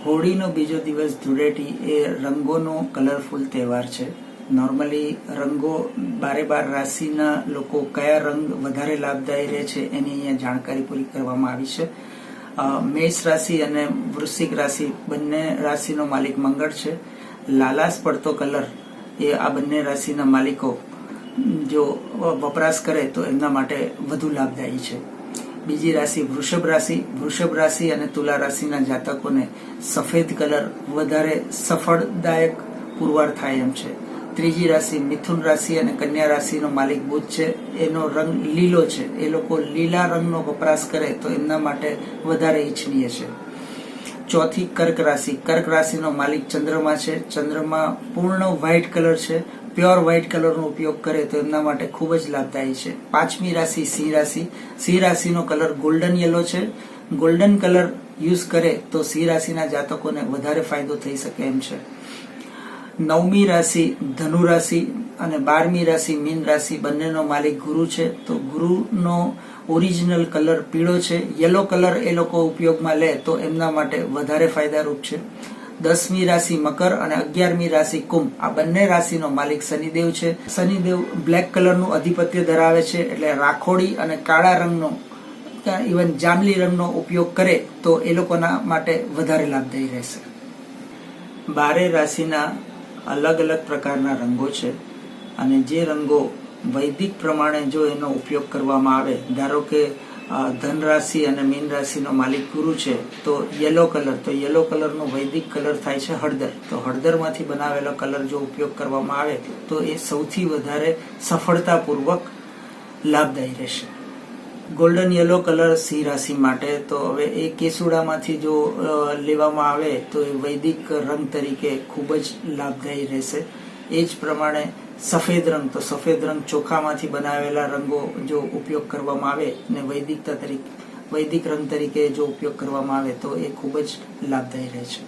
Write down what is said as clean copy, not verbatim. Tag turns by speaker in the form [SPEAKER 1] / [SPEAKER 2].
[SPEAKER 1] હોળીનો બીજો દિવસ ધૂળેટી એ રંગોનો કલરફુલ તહેવાર છે. નોર્મલી રંગો 12 રાશિના લોકો કયા રંગ વધારે લાભદાયી રહે છે એની અહીંયા જાણકારી પૂરી કરવામાં આવી છે. મેષ રાશિ અને વૃશ્ચિક રાશિ બંને રાશિનો માલિક મંગળ છે. લાલાશ પડતો કલર એ આ બંને રાશિના માલિકો જો વપરાશ કરે તો એમના માટે વધુ લાભદાયી છે. બીજી રાશિ વૃષભ રાશિ અને તુલા રાશિના જાતકોને સફેદ કલર વધારે સફળદાયક પુરવાર થાય એમ છે. ત્રીજી રાશિ મિથુન રાશિ અને કન્યા રાશિનો માલિક બુધ છે, એનો રંગ લીલો છે. એ લોકો લીલા રંગનો વપરાશ કરે તો એમના માટે વધારે ઈચ્છનીય છે. ચોથી કર્ક રાશિનો માલિક ચંદ્રમા છે. ચંદ્રમા પૂર્ણ વ્હાઇટ કલર છે. પ્યોર વ્હાઇટ કલરનો ઉપયોગ કરે તો એમના માટે ખૂબ જ લાભદાયી છે. પાંચમી રાશિ સિંહ રાશિનો કલર ગોલ્ડન યલો છે. ગોલ્ડન કલર યુઝ કરે તો સિંહ રાશિના જાતકોને વધારે ફાયદો થઈ શકે એમ છે. નવમી રાશિ ધનુ રાશિ અને 12મી રાશિ મીન રાશિ બંનેનો માલિક ગુરુ છે. તો ગુરુનો ઓરિજિનલ કલર પીળો છે. યલો કલર એ લોકો ઉપયોગમાં લે તો એમના માટે વધારે ફાયદારૂપ છે. 10મી રાશિ મકર અને 11મી રાશિ કુંભ આ બંને રાશિનો માલિક શનિદેવ છે. શનિદેવ બ્લેક કલરનું અધિપત્ય ધરાવે છે, એટલે રાખોડી અને કાળા રંગનો ઇવન જાંબલી રંગનો ઉપયોગ કરે તો એ લોકોના માટે વધારે લાભદાયી રહેશે. 12 રાશિના અલગ અલગ પ્રકારના રંગો છે અને જે રંગો વૈદિક પ્રમાણે જો એનો ઉપયોગ કરવામાં આવે, ધારો કે ધન રાશિ અને મીન રાશિનો માલિક ગુરુ છે તો યલો કલરનો વૈદિક કલર થાય છે હળદર. તો હળદરમાંથી બનાવેલો કલર જો ઉપયોગ કરવામાં આવે તો એ સૌથી વધારે સફળતાપૂર્વક લાભદાયી રહેશે. ગોલ્ડન યલો કલર સિંહ રાશિ માટે તો હવે એ કેસુડામાંથી જો લેવામાં આવે તો એ વૈદિક રંગ તરીકે ખૂબ જ લાભદાયી રહેશે. એ જ પ્રમાણે સફેદ રંગ ચોખામાંથી બનાવેલા રંગો જો ઉપયોગ કરવામાં આવે ને વૈદિક રંગ તરીકે જો ઉપયોગ કરવામાં આવે તો એ ખૂબ જ લાભદાયી રહે છે.